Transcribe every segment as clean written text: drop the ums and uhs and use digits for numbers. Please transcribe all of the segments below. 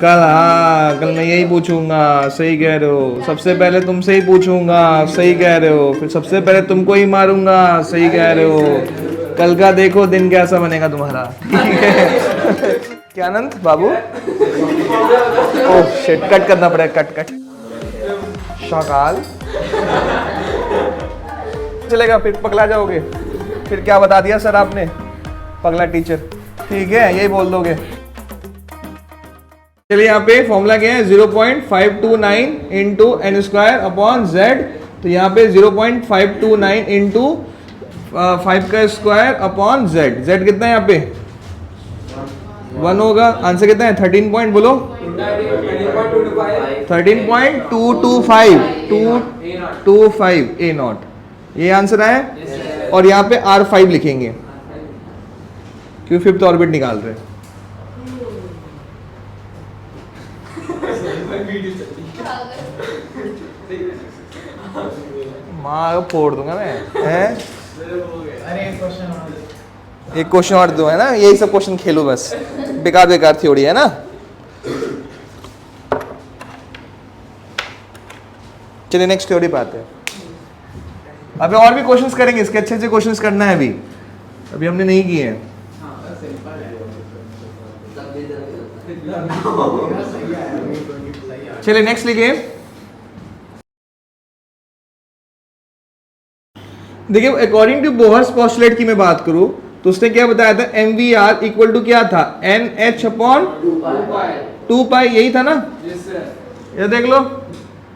कल, हाँ कल मैं यही पूछूंगा, सही कह रहे हो। सबसे पहले तुमसे ही पूछूंगा, सही कह रहे हो। फिर सबसे पहले तुमको ही मारूंगा, सही कह रहे हो। कल का देखो दिन कैसा बनेगा तुम्हारा, ठीक है। क्या आनंद बाबू, ओह शिट, कट करना पड़ेगा, कट कट। शाकाल चलेगा, फिर पगला जाओगे। फिर क्या बता दिया सर आपने, पगला टीचर, ठीक है यही बोल दोगे। चलिए यहाँ पे फॉर्मूला क्या है, 0.529 into N square upon Z. तो यहाँ पे 0.529 इंटू 5 का स्क्वायर अपॉन जेड। जेड कितना है यहाँ पे 1 होगा। आंसर कितना है 13 पॉइंट बोलो 13.225 ए नॉट, ये आंसर है। और यहाँ पे R5 लिखेंगे क्यों, फिफ्थ ऑर्बिट निकाल रहे हैं। माँ फोड़ दूंगा मैं, हैं? एक क्वेश्चन और दो है ना, यही सब क्वेश्चन खेलो बस, बेकार बेकार थ्योरी है ना। चलिए नेक्स्ट थ्योरी पे आते हैं। अभी और भी क्वेश्चंस करेंगे, इसके अच्छे अच्छे क्वेश्चंस करना है अभी हमने नहीं किए हैं। चलिए नेक्स्ट लिखिए। देखिए अकॉर्डिंग टू बोहर्स पोस्टुलेट की मैं बात करूं तो उसने क्या बताया था, MVR इक्वल टू क्या था, NH अपॉन 2 पाई, यही था ना। ये देख लो,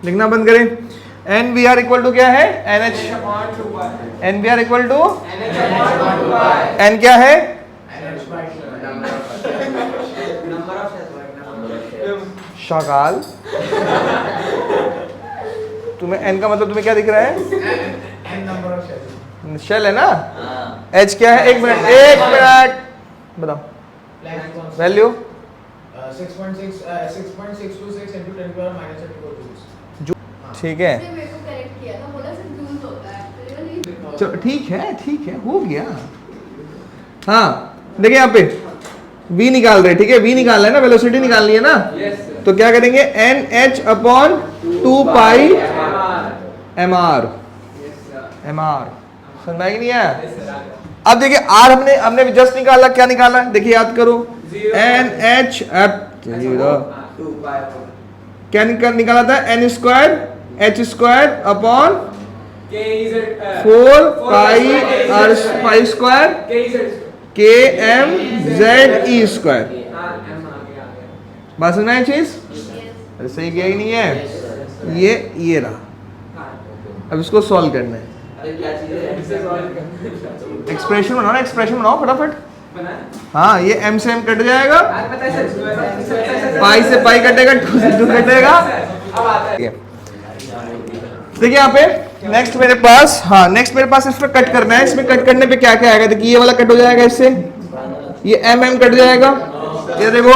लिखना बंद करें। NVR इक्वल टू क्या है, NH, NVR equal to N क्या है, शाकाल। तुम्हें N का मतलब तुम्हें क्या दिख रहा है, शेल है ना। H क्या है, एक मिनट बताओ value 6.626 into 10 power minus 34 joules। ठीक है चलो ठीक है हो गया। हाँ देखिए यहाँ पे V निकाल रहे, ठीक है V निकालना है ना, वेलोसिटी निकालनी है ना। तो क्या करेंगे, NH अपॉन 2 पाई MR समझ में नहीं है। अब देखिए R हमने जस्ट निकाला, क्या निकाला देखिए याद करो, NH क्या निकाला था, N square H square upon 4 pi square KM ZE square. बात समझ में चीज, सही किया ही नहीं है। ये रहा, अब इसको सॉल्व करना है। एक्सप्रेशन बनाओ ना, एक्सप्रेशन बनाओ फटाफट। हाँ ये M से M कट जाएगा, पाई से पाई कटेगा, 2 से 2 कटेगा। देखिए यहाँ पे नेक्स्ट मेरे पास, हाँ नेक्स्ट मेरे पास इसमें कट करना है। इसमें कट करने पे क्या क्या आएगा, देखिए ये वाला कट हो जाएगा इससे, ये MM कट जाएगा, ये देखो,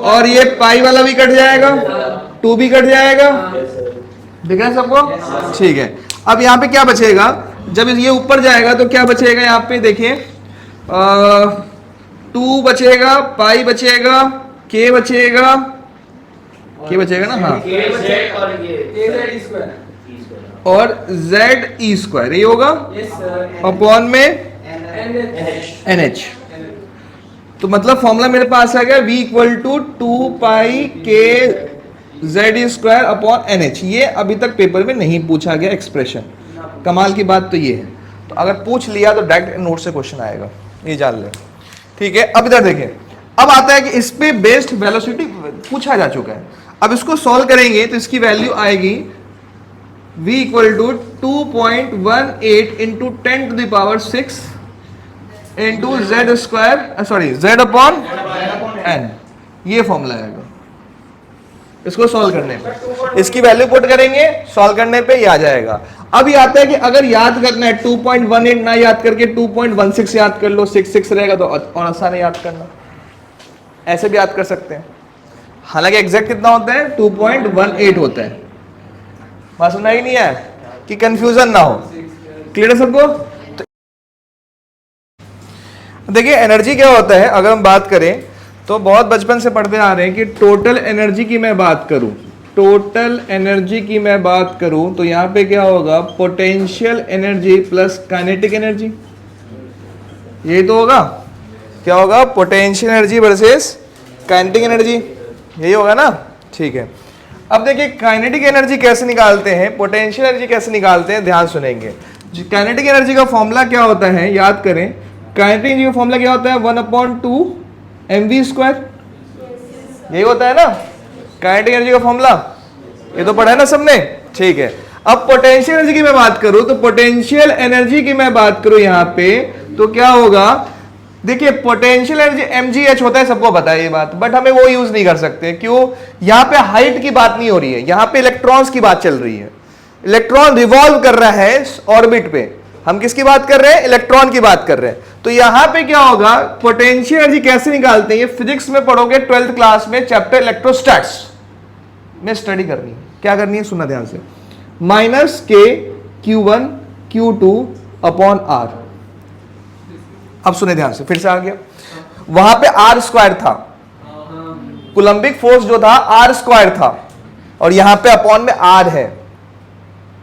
और ये पाई वाला भी कट जाएगा, 2 भी कट जाएगा, दिख रहा है सबको, ठीक है। अब यहाँ पे क्या बचेगा, जब ये ऊपर जाएगा तो क्या बचेगा, यहाँ पे देखिए 2 बचेगा, पाई बचेगा, K बचेगा ना, हाँ, और ZE स्क्वायर ये होगा अपॉन में NH। तो मतलब फॉर्मूला मेरे पास आ गया V equal to 2 pi K ZE square upon NH। ये अभी तक पेपर में नहीं पूछा गया एक्सप्रेशन। कमाल की बात तो ये है, तो अगर पूछ लिया तो डायरेक्ट नोट से क्वेश्चन आएगा, ये जान ले, ठीक है। अब इधर देखें, अब आता है कि इस पे बेस्ड वेलोसिटी पूछा जा चुका है। अब इसको सॉल्व करेंगे तो इसकी वैल्यू आएगी V equal to 2.18 into 10 to the power 6 into Z square, sorry Z upon N। ये फॉर्मूला आएगा इसको सॉल्व करने पे, इसकी वैल्यू पुट करेंगे, सॉल्व करने पे ये आ जाएगा। अब ये आता है कि अगर याद करना है 2.18 ना याद करके 2.16 याद कर लो, 6 रहेगा तो और आसान है याद करना, ऐसे भी याद कर सकते हैं। हालांकि एग्जैक्ट कितना होता है, 2.18 होता है। बात सुना ही नहीं है कि कंफ्यूजन ना हो, क्लियर है सबको। तो देखिए एनर्जी क्या होता है, अगर हम बात करें तो बहुत बचपन से पढ़ते आ रहे हैं कि टोटल एनर्जी की मैं बात करूं, टोटल एनर्जी की मैं बात करूं तो यहां पे क्या होगा, potential energy plus kinetic energy, यही तो होगा। क्या होगा, potential energy versus kinetic energy, यही होगा ना। ठीक है, अब देखिए काइनेटिक एनर्जी कैसे निकालते हैं, पोटेंशियल एनर्जी कैसे निकालते हैं, ध्यान सुनेंगे। काइनेटिक एनर्जी का फॉर्मूला क्या होता है, याद करें। काइनेटिक एनर्जी का फॉर्मूला क्या होता है, 1/2 mv², यही होता है ना काइनेटिक एनर्जी का फॉर्मूला, ये तो पढ़ा है ना सबने। ठीक है, अब पोटेंशियल एनर्जी की मैं बात करूं तो पोटेंशियल एनर्जी की मैं बात करूं यहां पे तो क्या होगा, देखिए पोटेंशियल एनर्जी mgh होता है, सबको पता है ये बात, बट हमें वो यूज नहीं कर सकते। क्यों, यहां पे हाइट की बात नहीं हो रही है, यहां पे इलेक्ट्रॉन्स की बात चल रही है। इलेक्ट्रॉन रिवॉल्व कर रहा है ऑर्बिट पे, हम किसकी बात कर रहे हैं, इलेक्ट्रॉन की बात कर रहे हैं। तो यहां पे क्या होगा, पोटेंशियल एनर्जी कैसे निकालते हैं, ये फिजिक्स में पढ़ोगे 12th क्लास में, चैप्टर इलेक्ट्रोस्टैट्स में स्टडी करनी है। क्या करनी है, सुनना ध्यान से, -k(q1)(q2)/r। अब सुने ध्यान से, फिर से आ गया, वहां पे r² था, कूलम्बिक फोर्स जो था r² था, और यहां पे अपॉन में r है।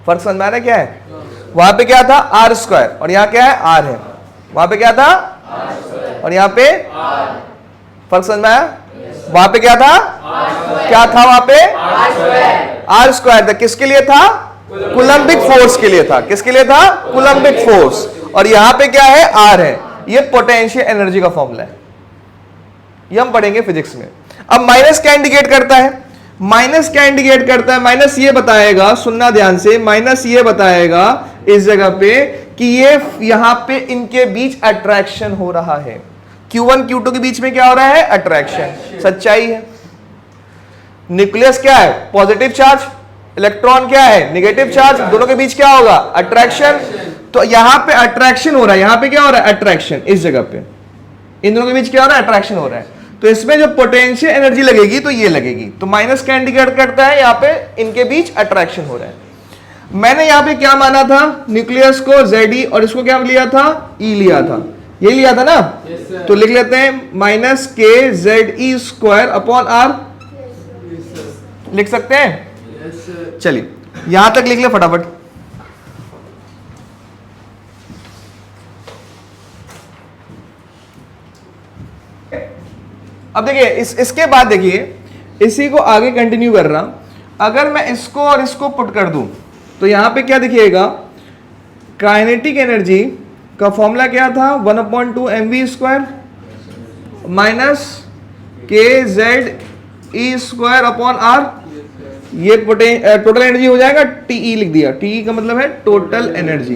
फर्क समझ में आ रहा है क्या है, वहां पे क्या था r² और यहां क्या है r है, वहां पे क्या था और यहां पे फर्क समझ में आया, वहां पे क्या था, क्या था वहां पे r² था, किसके लिए था, कूलम्बिक फोर्स के लिए था, किसके लिए था, कूलम्बिक फोर्स, और यहां पे क्या है r है। ये पोटेंशियल एनर्जी का फॉर्मूला है, ये हम पढ़ेंगे फिजिक्स में। अब माइनस क्या इंडिकेट करता है, माइनस क्या इंडिकेट करता है, माइनस ये बताएगा, सुनना ध्यान से, माइनस ये बताएगा इस जगह पे कि ये यहां पे इनके बीच अट्रैक्शन हो रहा है, Q1 Q2 के बीच में क्या हो रहा है, अट्रैक्शन, सच्चाई है। न्यूक्लियस क्या है, पॉजिटिव चार्ज, इलेक्ट्रॉन क्या है, नेगेटिव चार्ज, दोनों के बीच क्या होगा, अट्रैक्शन। तो यहां पे अट्रैक्शन हो रहा है, यहां पे क्या हो रहा है, अट्रैक्शन, इस जगह पे इन दोनों के बीच क्या हो रहा है, अट्रैक्शन हो रहा है। तो इसमें जो पोटेंशियल एनर्जी लगेगी तो ये लगेगी, तो माइनस क्या इंडिकेट करता है, यहां पे इनके बीच अट्रैक्शन हो रहा है। मैंने यहां पे क्या माना था, न्यूक्लियस को Ze और इसको क्या लिया था, E लिया था, ये लिया था ना। तो लिख लेते हैं -kZe²/r, लिख सकते हैं। चलिए यहां तक लिख ले फटाफट। अब देखिए इसके बाद देखिए, इसी को आगे कंटिन्यू कर रहा, अगर मैं इसको और इसको पुट कर दूं तो यहां पे क्या दिखेगा, काइनेटिक एनर्जी का फॉर्मूला क्या था, 1/2 mv² -kZe²/r, ये टोटल एनर्जी हो जाएगा, TE लिख दिया, TE का मतलब है टोटल एनर्जी।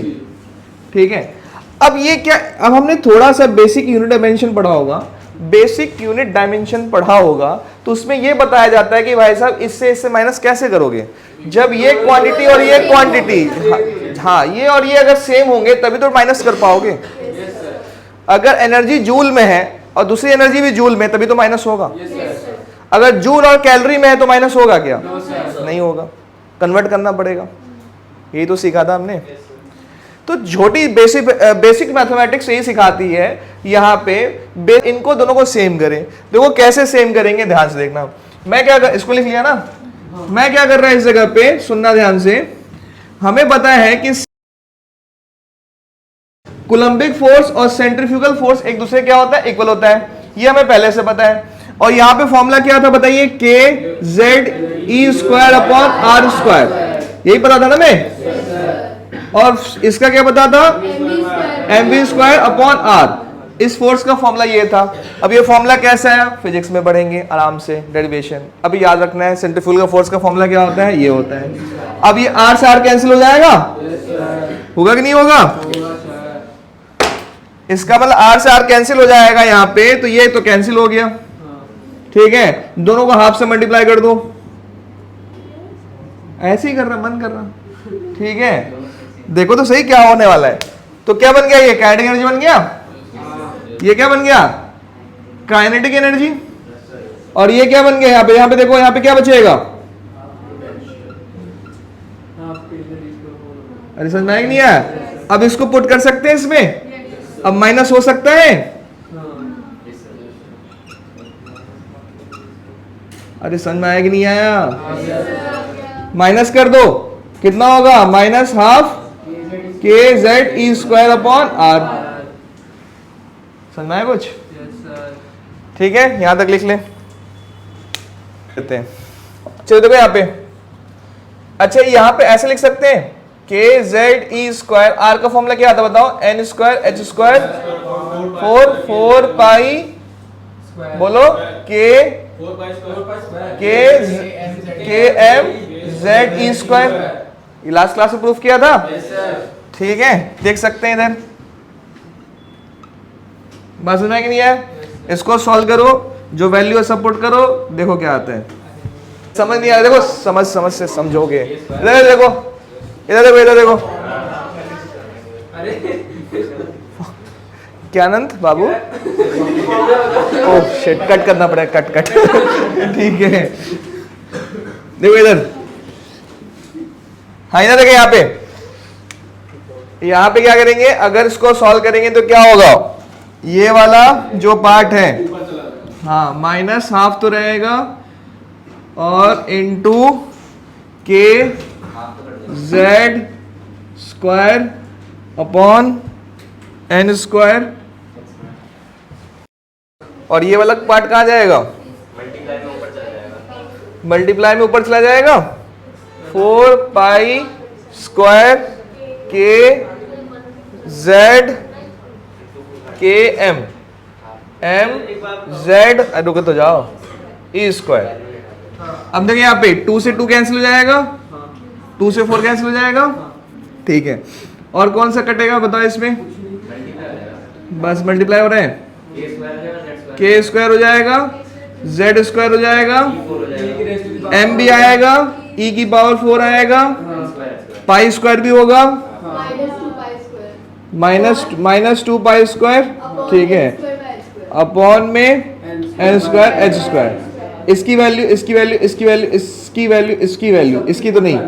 ठीक है, अब ये क्या, अब हमने थोड़ा सा बेसिक यूनिट डायमेंशन पढ़ा होगा, बेसिक यूनिट डायमेंशन पढ़ा होगा, तो उसमें यह बताया जाता है कि भाई साहब इससे माइनस कैसे करोगे, जब ये क्वांटिटी और ये क्वांटिटी, हाँ ये और ये अगर सेम होंगे तभी तो माइनस कर पाओगे। अगर एनर्जी जूल में है और दूसरी एनर्जी भी जूल में, तभी तो माइनस होगा। अगर जूल और कैलोरी में है तो माइनस होगा क्या, नहीं होगा, कन्वर्ट करना पड़ेगा, यही तो सीखा था हमने। तो छोटी बेसिक मैथमेटिक्स यही सिखाती है, यहां पे इनको दोनों को सेम करें। देखो कैसे सेम करेंगे, ध्यान से देखना। मैं क्या इसको लिख लिया ना, मैं क्या कर रहा है इस जगह पे, सुनना ध्यान से, हमें पता है कि कूलम्बिक फोर्स और सेंट्रीफ्यूगल फोर्स एक दूसरे क्या होता है, इक्वल होता है, ये हमें पहले से पता है। और यहां पे फॉर्मूला क्या था बताइए, kZe²/r², यही पता था ना मैं, और इसका क्या पता था, mv²/r, इस फोर्स का फॉर्मूला ये था। अब ये फॉर्मूला कैसा है, फिजिक्स में पढ़ेंगे आराम से, डेरिवेशन। अभी याद रखना है, सेंट्रीफ्यूगल फोर्स का फॉर्मूला क्या होता है, ये होता है। अब ये r से r कैंसिल हो जाएगा, होगा कि नहीं होगा, इसका मतलब r से r कैंसिल हो जाएगा यहां पे, तो ये तो कैंसिल हो गया। ठीक है, दोनों को हाफ से मल्टीप्लाई कर दो, ऐसे ही कर रहा, मन कर रहा। ठीक है, देखो तो सही क्या होने वाला है। तो क्या बन गया, ये काइनेटिक एनर्जी बन गया, ये क्या बन गया, काइनेटिक एनर्जी, और ये क्या बन गया यहाँ पे देखो, यहाँ पे क्या बचेगा, अरे समझ में नहीं आया। अब इसको पुट कर सकते हैं इसमें, अब माइनस हो सकता है, अरे समझ में आया कि नहीं आया? माइनस कर दो, कितना होगा? Minus half K Z E square upon R. समझ में आया कुछ? ठीक है, यहां तक लिख लें हैं। चलो देखो यहाँ पे, अच्छा यहां पे ऐसे लिख सकते हैं के जेड ई स्क्वायर, आर का फॉर्मूला क्या आता बताओ? एन स्क्वायर एच स्क्वायर 4 पाई, बोलो के एम जेड ई स्क्वायर। ये लास्ट क्लास में प्रूफ किया था। ठीक है, देख सकते हैं इधर। बात समझ में कि नहीं है? इसको सॉल्व करो, जो वैल्यू है सब पुट करो, देखो क्या आता है। समझ नहीं आया? देखो समझ से समझोगे। इधर देखो, इधर देखो, इधर देखो। क्या अनंत बाबू? ओह शिट, कट करना पड़ेगा, कट ठीक है, देखो इधर। हाँ इधर देखो, यहाँ पे क्या करेंगे? अगर इसको सॉल्व करेंगे तो क्या होगा? ये वाला जो पार्ट है, हाँ माइनस हाफ तो रहेगा और into K Z square upon N square, और ये वाला पार्ट कहाँ जाएगा? मल्टीप्लाई में ऊपर चला जाएगा। 4 पाई स्क्वायर के जेड के एम जेड, रुको तो जाओ, ई स्क्वायर। अब देखिए यहाँ पे 2 से 2 कैंसिल हो जाएगा, 2 से 4 कैंसिल हो जाएगा। ठीक है, और कौन सा कटेगा बताओ इसमें? बस मल्टीप्लाई हो रहे हैं, के स्क्वायर हो जाएगा, जेड स्क्वायर हो जाएगा, एम भी आएगा, ई की पावर 4 आएगा, पाई स्क्वायर भी होगा, माइनस 2 पाई स्क्वायर, ठीक है, अपॉन में एन स्क्वायर एच स्क्वायर। इसकी वैल्यू, इसकी वैल्यू, इसकी वैल्यू, इसकी वैल्यू, इसकी वैल्यू, इसकी तो नहीं,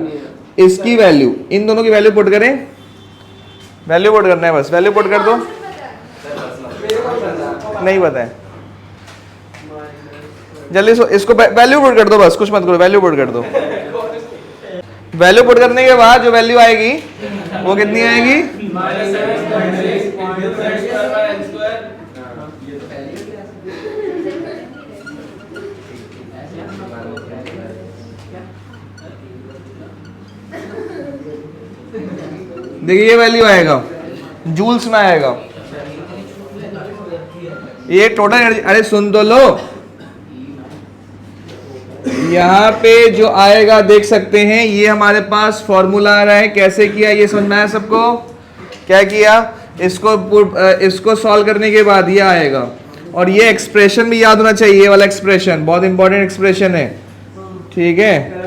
इसकी वैल्यू, इन दोनों की वैल्यू पुट करें। वैल्यू पुट करना है, बस वैल्यू पुट कर दो। नहीं बताए, जल्दी इसको वैल्यू पुट कर दो, बस कुछ मत करो, वैल्यू पुट कर दो। वैल्यू पुट करने के बाद जो वैल्यू आएगी वो कितनी आएगी? देखिए ये वैल्यू आएगा, जूल्स में आएगा ये टोटल एनर्जी। अरे सुन तो लो, यहाँ पे जो आएगा देख सकते हैं, ये हमारे पास फॉर्मूला आ रहा है। कैसे किया ये समझ में आया सबको? क्या किया? इसको सॉल्व करने के बाद ये आएगा, और ये एक्सप्रेशन भी याद होना चाहिए। ये वाला एक्सप्रेशन बहुत इंपॉर्टेंट एक्सप्रेशन है, ठीक है?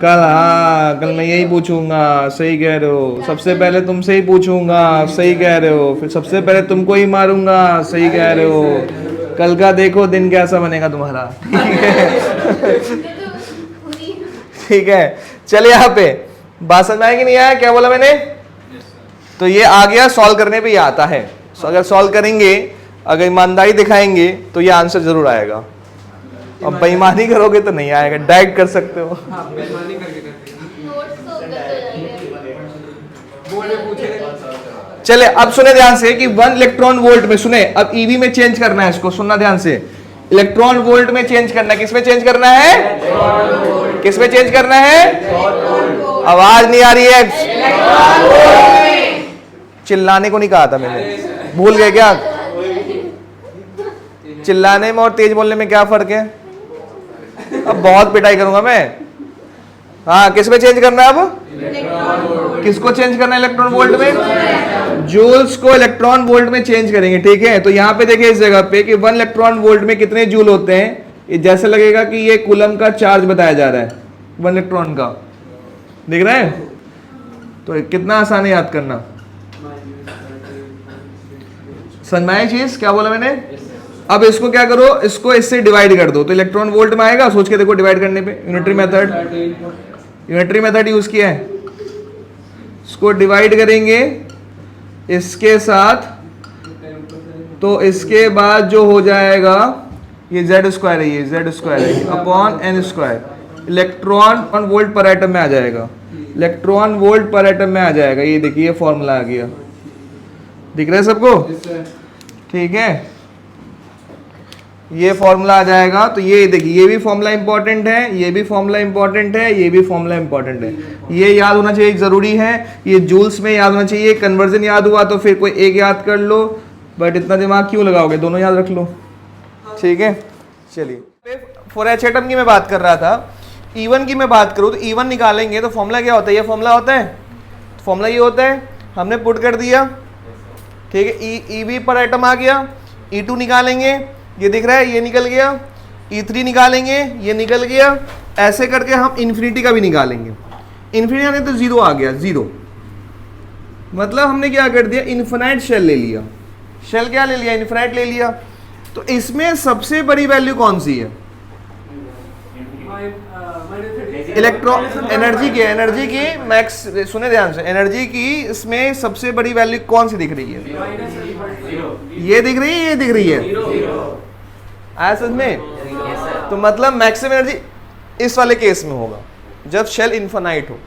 कल, हाँ कल मैं यही पूछूंगा, सही कह रहे हो। सबसे पहले तुमसे ही पूछूंगा, सही कह रहे हो। फिर सबसे पहले तुमको ही मारूंगा, सही कह रहे हो। कल का देखो दिन कैसा बनेगा तुम्हारा, ठीक है? ठीक है, चलिए यहाँ पे बात समझ में आया कि नहीं आया? क्या बोला मैंने? तो ये आ गया, सॉल्व करने पे ये आता है। अगर सॉल्व करेंगे, अगर ईमानदारी दिखाएंगे तो ये आंसर जरूर आएगा। अब बेईमानी करोगे तो नहीं आएगा, डायरेक्ट कर सकते हो। चले अब सुने ध्यान से कि 1 इलेक्ट्रॉन वोल्ट में, सुने अब ईवी में चेंज करना है इसको, सुनना ध्यान से। इलेक्ट्रॉन वोल्ट में चेंज करना है। किसमें चेंज करना है? किसमें चेंज करना है? आवाज नहीं आ रही है, चिल्लाने को नहीं कहा था मैंने, भूल गए क्या? चिल्लाने में और तेज बोलने में क्या फर्क है? अब बहुत पिटाई करूंगा मैं। हाँ, किस में चेंज करना है अब? किसको चेंज करना है इलेक्ट्रॉन वोल्ट में? जूल्स को इलेक्ट्रॉन वोल्ट में चेंज करेंगे, ठीक है? तो यहाँ पे देखिए इस जगह पे कि 1 इलेक्ट्रॉन वोल्ट में कितने जूल होते हैं। ये जैसे लगेगा कि ये कूलम का चार्ज बताया जा रहा है 1 इलेक्ट्रॉन का, दिख रहा है? तो कितना आसान है याद करना। समझ में आई चीज? क्या बोला मैंने? अब इसको क्या करो, इसको इससे डिवाइड कर दो तो इलेक्ट्रॉन वोल्ट में आएगा। सोच के देखो डिवाइड करने पे, यूनिटरी मेथड यूज किया है। इसको डिवाइड करेंगे इसके साथ, तो इसके बाद जो हो जाएगा ये जेड स्क्वायर है, ये जेड स्क्वायर है upon N square. Electron volt पर एटम में आ जाएगा, इलेक्ट्रॉन वोल्ट पर एटम में आ जाएगा। ये देखिए ये फॉर्मूला आ गया, दिख रहा है सबको? ठीक है, ये फॉर्मूला आ जाएगा। तो ये देखिए ये भी फॉर्मूला इंपॉर्टेंट है, ये भी फॉर्मूला इंपॉर्टेंट है, ये भी फॉर्मूला इंपॉर्टेंट है। ये याद होना चाहिए, जरूरी है। ये जूल्स में याद होना चाहिए। कन्वर्जन याद हुआ तो फिर कोई एक याद कर लो, बट इतना दिमाग क्यों लगाओगे, दोनों याद रख लो। ठीक है, चलिए फॉर एच एटम की मैं बात कर रहा था। E1 की मैं बात करूँ तो E1 निकालेंगे तो फॉर्मूला क्या होता है? ये फॉर्मूला होता है, फॉर्मूला ये होता है, हमने पुट कर दिया। ठीक है, EB पर एटम आ गया। E2 निकालेंगे, ये दिख रहा है, ये निकल गया। E3 निकालेंगे, ये निकल गया। ऐसे करके हम इन्फिनिटी का भी निकालेंगे। इन्फिनिटी आने तो जीरो आ गया, जीरो मतलब हमने क्या कर दिया, इन्फिनाइट शेल ले लिया। शेल क्या ले लिया? इन्फिनाइट ले लिया। तो इसमें सबसे बड़ी वैल्यू कौन सी है? इलेक्ट्रॉन एनर्जी की मैक्स, सुने ध्यान से, एनर्जी की इसमें सबसे बड़ी वैल्यू कौन सी दिख रही है? ये दिख रही है, ये दिख रही है, आया समझ में? तो मतलब मैक्सिमम एनर्जी इस वाले केस में होगा जब शेल इनफाइनाइट हो।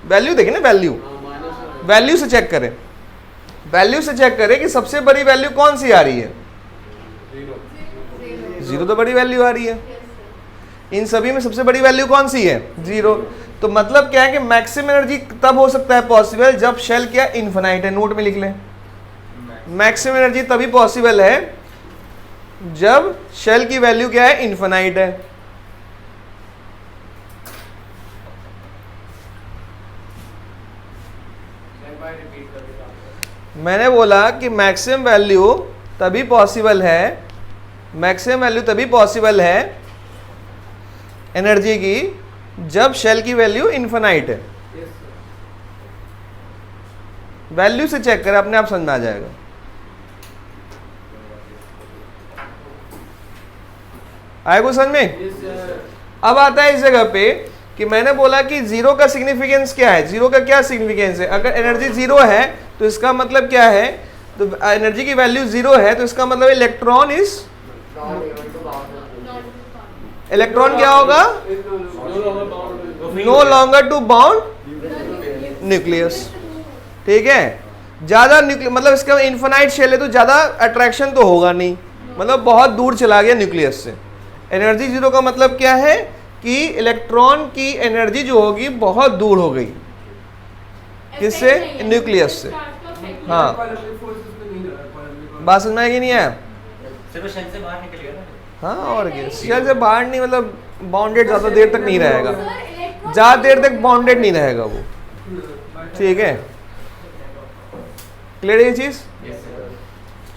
वैल्यू देखें ना, वैल्यू से चेक करें, वैल्यू से चेक करें कि सबसे बड़ी वैल्यू कौन सी आ रही है? जीरो तो बड़ी वैल्यू आ रही है। इन सभी में सबसे बड़ी वैल्यू कौन सी है? जीरो। तो मतलब क्या है कि मैक्सिमम एनर्जी तब हो सकता है पॉसिबल जब शेल क्या इनफाइनाइट है। नोट में लिख लें, मैक्सिमम एनर्जी तभी पॉसिबल है जब शेल की वैल्यू क्या है? इनफाइनाइट है। मैंने बोला कि मैक्सिमम वैल्यू तभी पॉसिबल है, मैक्सिमम वैल्यू तभी पॉसिबल है एनर्जी की जब शेल की वैल्यू इनफाइनाइट है। वैल्यू से चेक करें, अपने आप समझ में आ जाएगा। आएगा समझ में? अब आता है इस जगह पे कि मैंने बोला कि जीरो का सिग्निफिकेंस क्या है। जीरो का क्या सिग्निफिकेंस है? अगर एनर्जी जीरो है तो इसका मतलब क्या है? तो एनर्जी की वैल्यू जीरो है तो इसका मतलब इलेक्ट्रॉन इज, इलेक्ट्रॉन क्या होगा? No longer to bound nucleus. ठीक है, ज्यादा न्यूक्लियस मतलब इसका इनफाइनाइट शेल है तो ज्यादा अट्रैक्शन तो होगा नहीं, मतलब बहुत दूर चला गया न्यूक्लियस से। एनर्जी जीरो का मतलब क्या है कि इलेक्ट्रॉन की एनर्जी जो होगी बहुत दूर हो गई, किससे? न्यूक्लियस से। हाँ, बात समझ में आएगी नहीं है? हाँ, और क्या, शेल से बाहर नहीं, मतलब बाउंडेड ज़्यादा देर तक नहीं रहेगा, ज़्यादा देर तक बाउंडेड नहीं रहेगा वो। ठीक है, क्लियर है ये चीज़?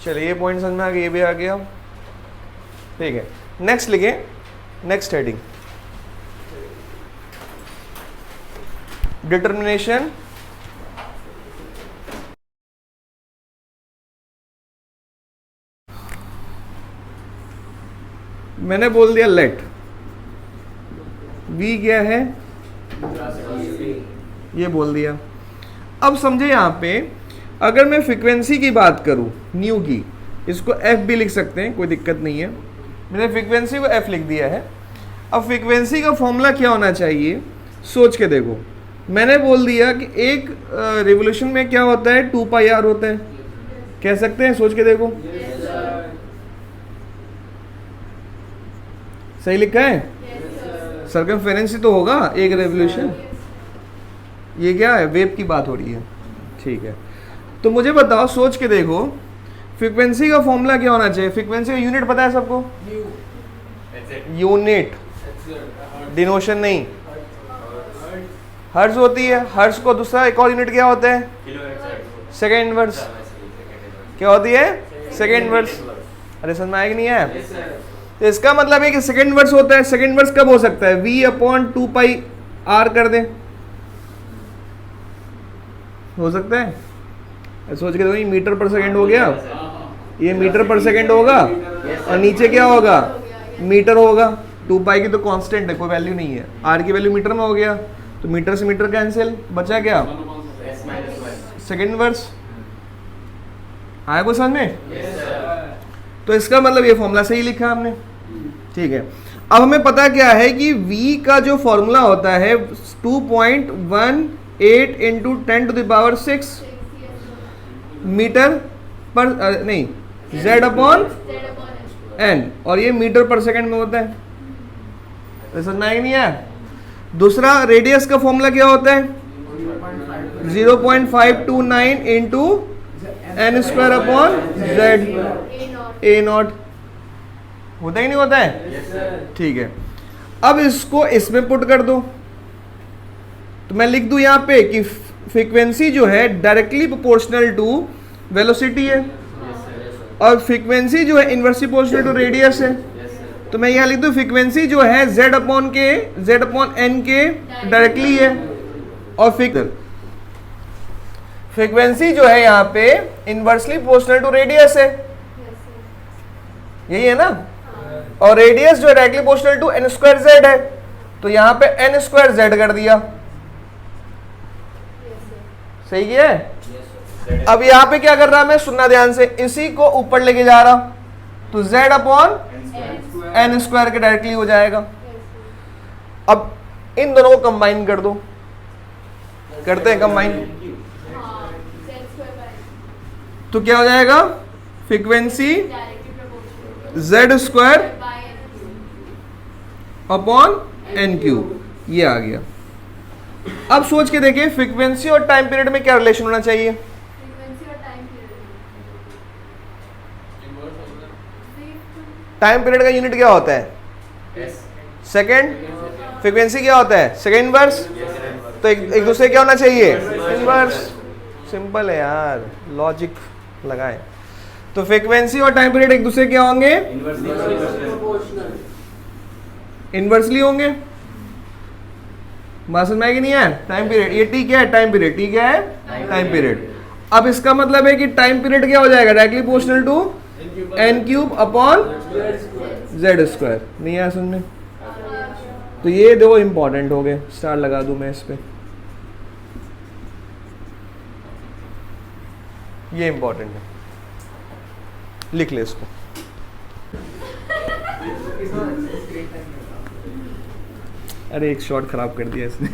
चलिए ये पॉइंट समझ में आ गया, ये भी आ गया। ठीक है, नेक्स्ट लिखें, नेक्स्ट हेडिंग डिटर्मिनेशन मैंने बोल दिया लेट V क्या है, ये बोल दिया। अब समझे यहाँ पे अगर मैं फ्रीक्वेंसी की बात करूँ न्यू की, इसको F भी लिख सकते हैं, कोई दिक्कत नहीं है। मैंने फ्रीक्वेंसी को F लिख दिया है। अब फ्रीक्वेंसी का फॉर्मूला क्या होना चाहिए, सोच के देखो। मैंने बोल दिया कि एक रिवोल्यूशन में क्या होता है, 2 पाई r होता है, कह सकते हैं, सोच के देखो। सही लिखा है? सर्कमफेरेंस ही तो होगा एक रेवोल्यूशन। ये क्या है, वेव की बात हो रही है। ठीक है, तो मुझे बताओ, सोच के देखो, फ्रीक्वेंसी का फॉर्मूला क्या होना चाहिए? फ्रीक्वेंसी का यूनिट पता है सबको? यूनिट, डिनोशन नहीं, हर्ट्ज होती है। हर्ट्ज को दूसरा एक और यूनिट क्या होता है? Second inverse. क्या होती है? Second inverse. अरे समझ में आएगी नहीं है? तो इसका मतलब है कि सेकेंड इनवर्स होता है। सेकेंड इनवर्स कब हो सकता है? V/2 पाई r कर दें, हो सकता है? सोच के देखो, ये मीटर पर सेकेंड हो गया, ये मीटर पर सेकेंड होगा, और नीचे क्या होगा? मीटर होगा। 2 पाई की तो कांस्टेंट है, कोई वैल्यू नहीं है। r की वैल्यू मीटर में हो गया, तो मीटर से मीटर कैंसिल, बचा क्या? Second inverse. आया कुछ समझ में? तो इसका मतलब ये फॉर्मूला सही लिखा हमने। ठीक है, अब हमें पता क्या है कि v का जो फॉर्मूला होता है 2.18 इंटू 10⁻⁶ मीटर पर नहीं z अपॉन n, और ये मीटर पर सेकंड में होता है। समझना है कि नहीं है? दूसरा रेडियस का फॉर्मूला क्या होता है 0.529 into n square upon z a0, होता ही नहीं होता है? ठीक है, अब इसको इसमें पुट कर दो, तो मैं लिख दूं यहाँ पे कि फ्रीक्वेंसी जो है डायरेक्टली प्रोपोर्शनल टू वेलोसिटी है, और फ्रीक्वेंसी जो है इनवर्सली प्रोपोर्शनल टू रेडियस है। तो मैं यहाँ लिख दूं फ्रीक्वेंसी जो है z अपॉन n के डायरेक्टली है, और फ्रीक्वेंसी जो है यहाँ पे इनवर्सली प्रोपोर्शनल टू रेडियस है, यही है ना? और रेडियस जो है directly proportional to n square z है, तो यहाँ पे n स्क्वायर z कर दिया। सही है? अब यहाँ पे क्या कर रहा मैं, सुनना ध्यान से, इसी को ऊपर लेके जा रहा, तो z अपॉन n स्क्वायर के डायरेक्टली हो जाएगा। अब इन दोनों को कंबाइन कर दो, करते हैं कंबाइन, तो क्या हो जाएगा, frequency z square upon n cube, ये आ गया। अब सोच के देखिए फ्रीक्वेंसी और टाइम पीरियड में क्या रिलेशन होना चाहिए? टाइम पीरियड का यूनिट क्या होता है? सेकेंड। फ्रीक्वेंसी क्या होता है? Second inverse. तो एक दूसरे क्या होना चाहिए? इनवर्स। सिंपल है यार, लॉजिक लगाए। तो फ्रीक्वेंसी और टाइम पीरियड एक दूसरे क्या होंगे? इनवर्सली होंगे। बात समझ में आएगी नहीं है? टाइम पीरियड, ये टी क्या है? Time period. टी क्या है? Time period. अब इसका मतलब है कि टाइम पीरियड क्या हो जाएगा? Directly proportional to n cube upon z square. नहीं आया समझ में? तो ये दो इंपॉर्टेंट हो गए, स्टार लगा दूं मैं इस पे, ये इंपॉर्टेंट है, लिख ले इसको। अरे एक शॉट खराब कर दिया इसने।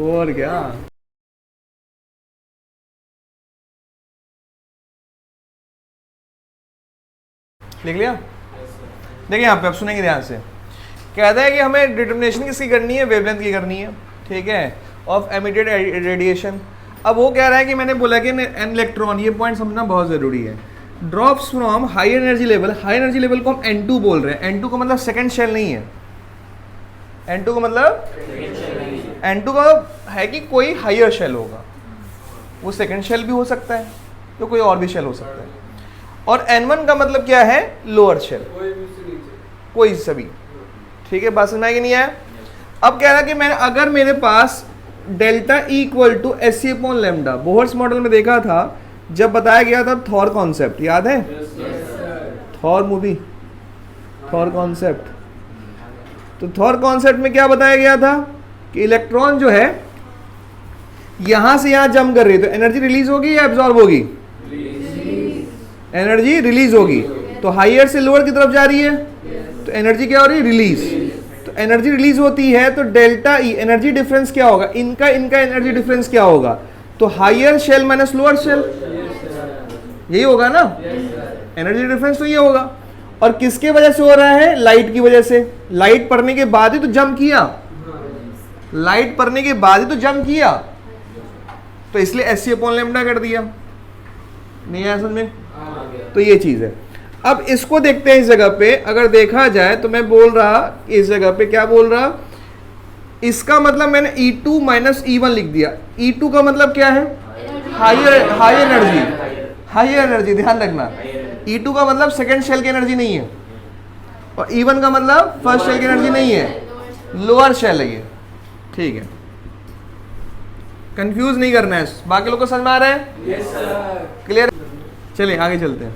और क्या, लिख लिया? देखिए यहाँ पे अब सुनेंगे ध्यान से। कहता है कि हमें डिटर्मिनेशन किसकी करनी है? वेवलेंथ की करनी है, ठीक है, ऑफ एमिटेड रेडिएशन। अब वो कह रहा है कि मैंने बोला कि एन इलेक्ट्रॉन, ये पॉइंट समझना बहुत ज़रूरी है, drops from high energy level. High energy level को हम N2 बोल रहे हैं। N2 का मतलब सेकेंड शेल नहीं है। N2 का मतलब N2 का है कि कोई हायर शेल होगा, वो सेकेंड शेल भी हो सकता है, तो कोई और भी शेल हो सकता है। और N1 का मतलब क्या है? लोअर शेल, कोई सभी, ठीक है। बात समझ में नहीं है? अब कह रहा कि मैं अगर मेरे पास delta E equal to SC upon lambda, Bohr's model में देखा था जब बताया गया था थॉर कॉन्सेप्ट, याद है? Thor movie, Thor concept. तो थॉर कॉन्सेप्ट में क्या बताया गया था कि इलेक्ट्रॉन जो है यहां से यहां जंप कर रही है, तो एनर्जी रिलीज होगी या एब्जॉर्ब होगी? एनर्जी रिलीज होगी। तो हायर से लोअर की तरफ जा रही है, तो एनर्जी क्या हो रही है? रिलीज। तो एनर्जी रिलीज होती है, तो डेल्टा ई एनर्जी डिफरेंस क्या होगा? इनका एनर्जी डिफरेंस क्या होगा? तो higher shell minus lower shell, यही होगा ना? एनर्जी डिफरेंस तो ये होगा। और किसके वजह से हो रहा है? लाइट की वजह से। लाइट पड़ने के बाद ही तो जंप किया, लाइट पड़ने के बाद ही तो जंप किया, तो इसलिए SC अपॉन लैम्डा कर दिया। नहीं आया समझ में? तो ये चीज है। अब इसको देखते हैं, इस जगह पे अगर देखा जाए तो मैं बोल रहा, इस जगह पे क्या बोल रहा, इसका मतलब मैंने E2 माइनस E1 लिख दिया। E2 का मतलब क्या है? हाई एनर्जी, हाई एनर्जी, ध्यान रखना। E2 का मतलब सेकंड शेल की एनर्जी नहीं है, और E1 का मतलब फर्स्ट शेल की एनर्जी नहीं है, लोअर शेल है ये, ठीक है। कंफ्यूज नहीं करना है, बाकी लोग को समझ में आ रहा है? क्लियर? चलिए आगे चलते हैं,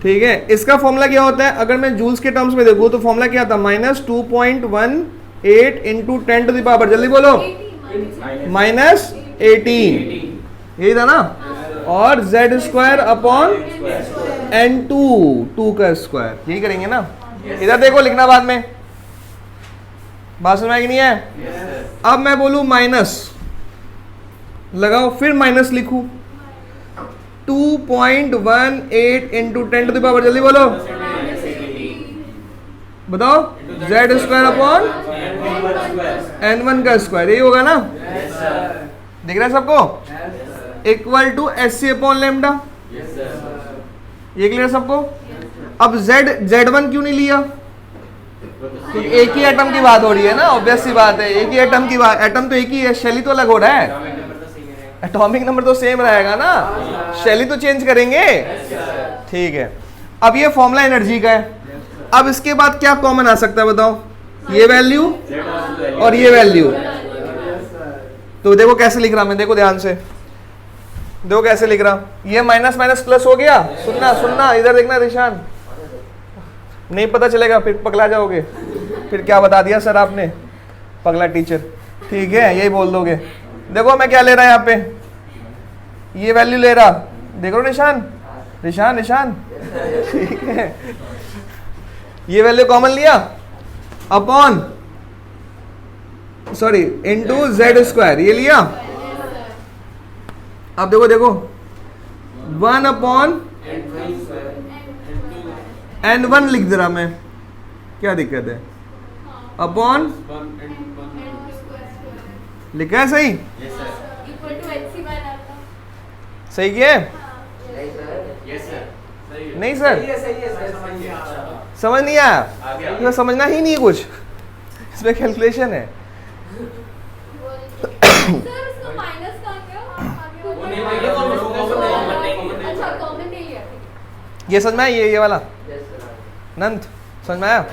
ठीक है। इसका फॉर्मूला क्या होता है? अगर मैं जूल्स के टर्म्स में देखूँ तो फॉर्मूला क्या था? -2.18 इंटू 10 टू द पावर, जल्दी बोलो, -18, यही था ना? और जेड स्क्वायर अपॉन n2, 2 का स्क्वायर, यही करेंगे ना। इधर देखो, लिखना बाद में, बात समझ में आई कि नहीं है? अब मैं बोलूं माइनस लगाओ, फिर माइनस लिखूं, 2.18 इंटू 10 टू द पावर, जल्दी बोलो, बताओ, जेड स्क्वायर अपॉन n1 का स्क्वायर, यही होगा ना? दिख रहा है सबको? Equal to SC upon lambda, ये क्लियर सबको? अब Z1 क्यों नहीं लिया? क्योंकि एक ही एटम की बात हो रही है ना, ऑब्वियस सी बात है, एक ही एटम की बात, एटम तो एक ही है, शैली तो अलग हो रहा है, एटॉमिक नंबर तो सेम रहेगा ना, शैली तो चेंज करेंगे, ठीक है। अब ये फॉर्मूला एनर्जी का है, अब इसके बाद क्या कॉमन आ सकता है बताओ? ये वैल्यू और ये वैल्यू, तो देखो कैसे लिख रहा मैं, देखो ध्यान से, देखो कैसे लिख रहा, ये माइनस माइनस प्लस हो गया, सुनना सुनना, इधर देखना निशान, नहीं पता चलेगा फिर पगला जाओगे, फिर क्या बता दिया सर आपने, पगला टीचर, ठीक है, यही बोल दोगे। देखो मैं क्या ले रहा है यहाँ पे, ये वैल्यू ले रहा, देख रहे हो निशान, निशान निशान, ठीक है, ये वैल्यू कॉमन लिया upon, sorry, into Z square, ये लिया। अब देखो देखो, 1 अपॉन n1 लिख दे रहा मैं, क्या दिक्कत है, अपॉन लिखा है सही, सही किया है? नहीं सर, समझ नहीं आया, इसमें समझना ही नहीं कुछ, इसमें कैलकुलेशन है। ये समझ में आया, ये वाला नंद समझ में आया?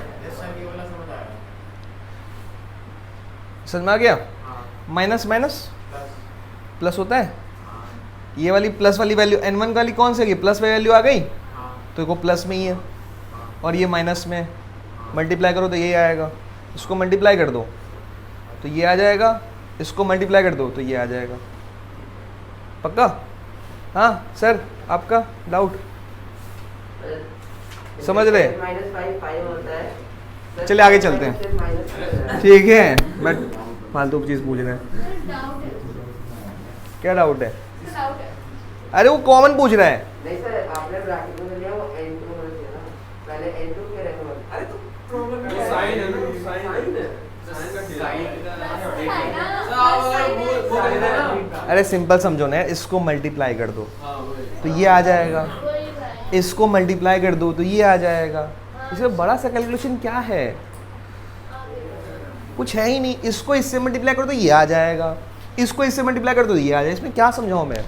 समझ में आ गया? माइनस माइनस प्लस होता है, ये वाली प्लस वाली वैल्यू n1 वाली कौन सी है, प्लस वैल्यू आ गई, तो देखो प्लस में ही है, और ये माइनस में, मल्टीप्लाई करो तो ये आएगा, इसको मल्टीप्लाई कर दो तो ये आ जाएगा, इसको मल्टीप्लाई कर दो तो ये आ जाएगा, पक्का? हाँ सर, आपका डाउट समझ रहे? चलिए आगे चलते हैं, ठीक है, बट फालतू की चीज़ पूछ रहे हैं, क्या डाउट है? अरे वो कॉमन पूछ रहा है, नहीं सर, आपने ब्रैकेट में लिया, वो n2 में लिया ना, पहले n2 के रहने वाला, अरे तो प्रॉब्लम है, साइन है ना, साइन, अरे सिंपल समझो ना, इसको मल्टीप्लाई कर दो तो ये आ जाएगा, इसको मल्टीप्लाई कर दो तो ये आ जाएगा, इसमें बड़ा सा कैलकुलेशन क्या है, कुछ है ही नहीं, इसको इससे मल्टीप्लाई कर दो ये आ जाएगा, इसको इससे मल्टीप्लाई कर दो ये आ जाएगा, इसमें क्या समझाऊं मैं,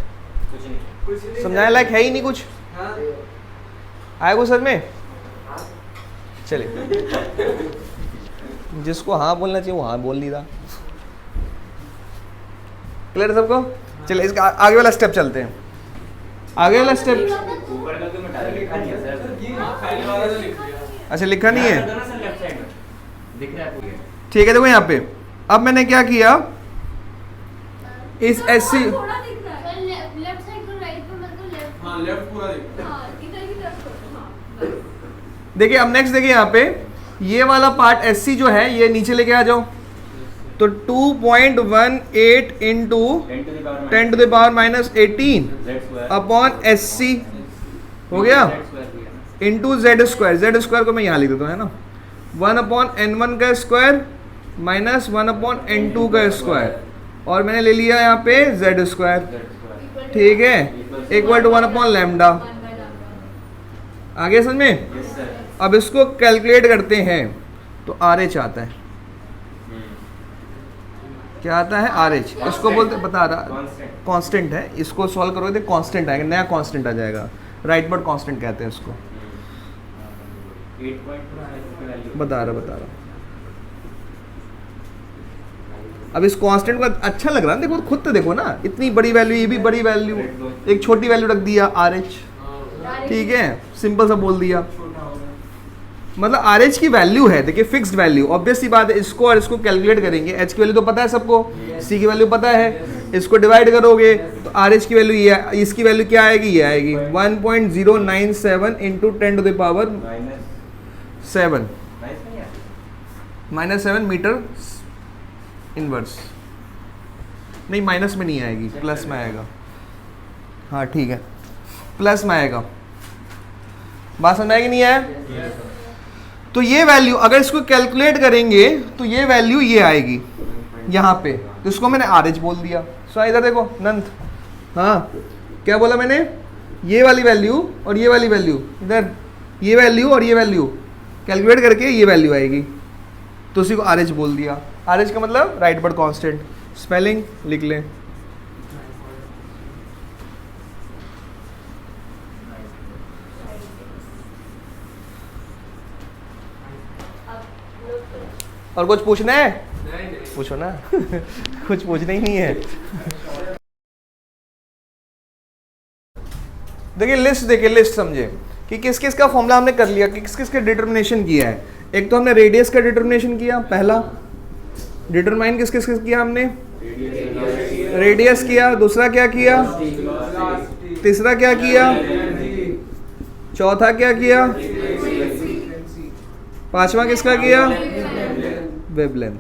समझाने लायक है ही नहीं कुछ, आएगा सर में? चलिए, जिसको हाँ बोलना चाहिए वो हाँ बोल नहीं रहा, क्लियर सबको? चलिए इसका आगे वाला स्टेप चलते हैं, आगे वाला स्टेप, अच्छा लिखा नहीं है, ठीक है। देखो यहाँ पे अब मैंने क्या किया, इस SC, देखिए अब नेक्स्ट देखिए यहाँ पे, ये वाला पार्ट SC जो है ये नीचे लेके आ जाओ, तो 2.18 into 10 to the power minus 18 upon SC हो गया, इंटू जेड स्क्वायर को मैं यहाँ लिख देता हूँ, है ना, 1 अपॉन n1 का स्क्वायर माइनस 1 अपॉन n2 का स्क्वायर, और मैंने ले लिया यहाँ पे जेड स्क्वायर, ठीक है, इक्वल टू 1 अपॉन लैम्डा, आगे समझ में? अब इसको कैलकुलेट करते हैं तो RH आता है, क्या आता है? RH, इसको बोलते, बता रहा कांस्टेंट है, इसको सॉल्व करोगे तो कांस्टेंट आएगा, नया कांस्टेंट आ जाएगा, राइट वर्ड कांस्टेंट कहते हैं इसको, बता रहा। अब इस कांस्टेंट का अच्छा लग रहा है, देखो खुद तो देखो ना, इतनी बड़ी वैल्यू, ये भी बड़ी वैल्यू, एक छोटी वैल्यू रख दिया RH, ठीक है, सिंपल सा बोल दिया, मतलब RH की वैल्यू है, देखिए फिक्स्ड वैल्यू, ऑब्वियस सी बात है, इसको और इसको कैलकुलेट करेंगे, H की वैल्यू तो पता है सबको, C की वैल्यू पता है, इसको डिवाइड करोगे तो आर एच की वैल्यू ये, इसकी वैल्यू क्या आएगी, ये आएगी 1.097 into 10 to the power 7 -7 metre inverse. नहीं माइनस में नहीं आएगी, प्लस में आएगा। हाँ ठीक है, प्लस में आएगा। बात समझ आएगी नहीं आया? तो ये वैल्यू अगर इसको कैलकुलेट करेंगे तो ये वैल्यू ये आएगी यहाँ पे, तो इसको मैंने आर एच बोल दिया। सो इधर देखो नंद, हाँ क्या बोला मैंने, ये वाली वैल्यू और ये वाली वैल्यू, इधर ये वैल्यू और ये वैल्यू कैलकुलेट करके ये वैल्यू आएगी, तो उसी को आर एच बोल दिया। आर एच का मतलब राइट बट कांस्टेंट। स्पेलिंग लिख लें, और कुछ पूछना है? पूछो ना कुछ पूछना ही नहीं है। देखिए लिस्ट, देखिए लिस्ट समझे कि किस किस का फॉर्मूला हमने कर लिया, कि किस किस का डिटर्मिनेशन किया है। एक तो हमने रेडियस का डिटर्मिनेशन किया, पहला डिटरमाइन किस किस किया हमने, रेडियस किया, दूसरा क्या किया, तीसरा क्या किया, चौथा क्या किया, पांचवा किसका किया, वेवलेंथ।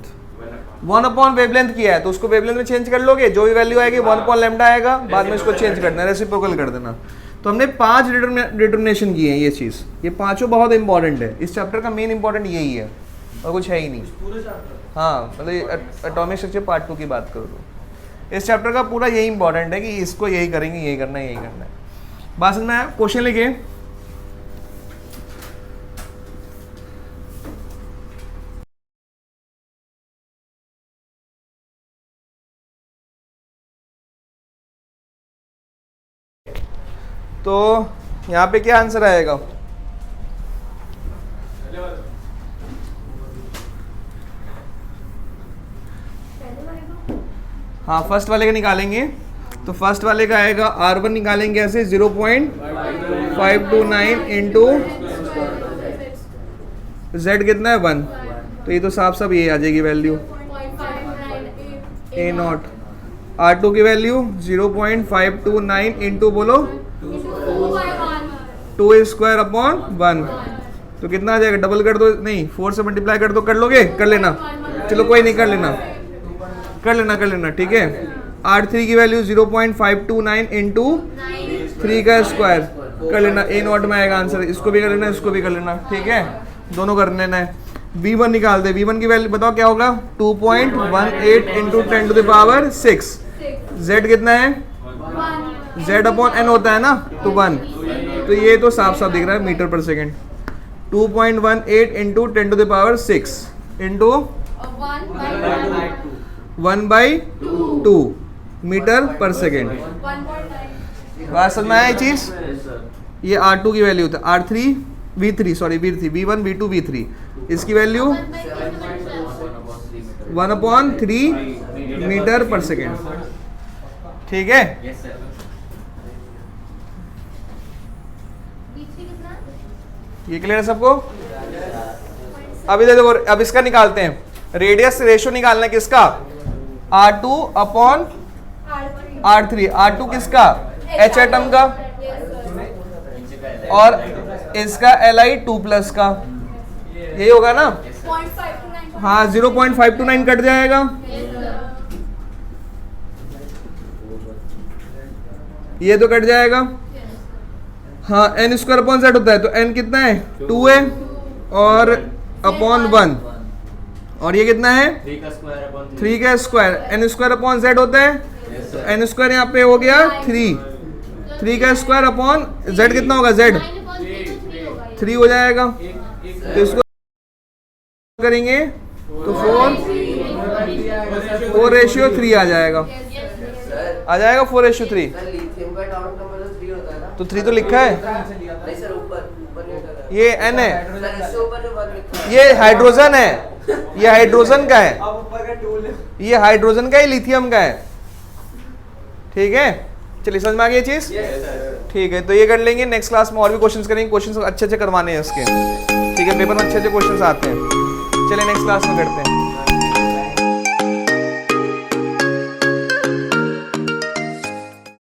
1 वेवलेंथ किया है तो उसको वेवलेंथ में चेंज कर लोगे, जो भी वैल्यू आएगी 1 लैम्डा आएगा, बाद में इसको चेंज कर देना, रेसिप्रोकल कर देना। तो हमने 5 डिटर्मिनेशन किए हैं, ये चीज़, ये पांचों बहुत इंपॉर्टेंट है। इस चैप्टर का मेन इंपॉर्टेंट यही है और कुछ है ही नहीं। हाँ मतलब एटॉमिक स्ट्रक्चर पार्ट 2 की बात करो तो इस चैप्टर का पूरा यही इंपॉर्टेंट है कि इसको यही करेंगे, यही करना है, यही करना है। बात समझ में आया? क्वेश्चन लिखिए। तो यहाँ पे क्या आंसर आएगा? हाँ फर्स्ट वाले का निकालेंगे, तो फर्स्ट वाले का आएगा R1 निकालेंगे ऐसे 0.529 इंटू Z कितना है 1, तो ये तो साफ साफ ये आ जाएगी वैल्यू A0। R2 की वैल्यू 0.529 इंटू बोलो 2 स्क्वायर अपॉन 1, तो कितना आ जाएगा, डबल कर दो, नहीं 4 से मल्टीप्लाई कर दो, कर लोगे, कर लेना, चलो कोई नहीं, कर लेना, ठीक है। R3 की वैल्यू 0.529 इंटू 3 का स्क्वायर, कर लेना, A0 में आएगा आंसर। इसको भी कर लेना, इसको भी कर लेना, ठीक है, दोनों कर लेना है। V1 निकाल दे, V1 की वैल्यू बताओ क्या होगा, 2.18 into 10 to the power 6। Z कितना है, Z अपॉन N होता है ना, तो 1, तो ये तो साफ साफ दिख रहा है metre per second. 2.18 into 10 to the power 6 into 1/2 metre per second. बात समझ में आया ये चीज? ये R2 की वैल्यू होता है, V1 V2 V3, इसकी वैल्यू 1/3 मीटर पर सेकेंड, ठीक है। ये क्लियर है सबको? अभी देखो, अब इसका निकालते हैं, रेडियस रेशियो निकालना है किसका, R2 अपॉन R3। R2 किसका, H एटम का, और इसका Li 2+ का, यही होगा ना। हाँ 0.529 कट जाएगा, ये तो कट जाएगा। हाँ n स्क्वायर अपॉन z होता है, तो n कितना है 2 है और अपॉन 1, और ये कितना है 3 का square, n square upon z होता है, तो n स्क्वायर यहाँ पे हो गया 3 का स्क्वायर अपॉन z कितना होगा, z 3 हो जाएगा, तो इसको करेंगे तो 4:3 आ जाएगा, 4:3। तो 3 तो लिखा है, ये n है, ये हाइड्रोजन है, ये हाइड्रोजन का है, ये हाइड्रोजन का ही लिथियम का है, ठीक है। चलिए समझ में आ गई ये चीज, ठीक है। तो ये कर लेंगे, नेक्स्ट क्लास में और भी क्वेश्चंस करेंगे, क्वेश्चंस अच्छे अच्छे करवाने हैं इसके, ठीक है, पेपर में अच्छे अच्छे क्वेश्चंस आते हैं। चलिए नेक्स्ट क्लास में करते हैं।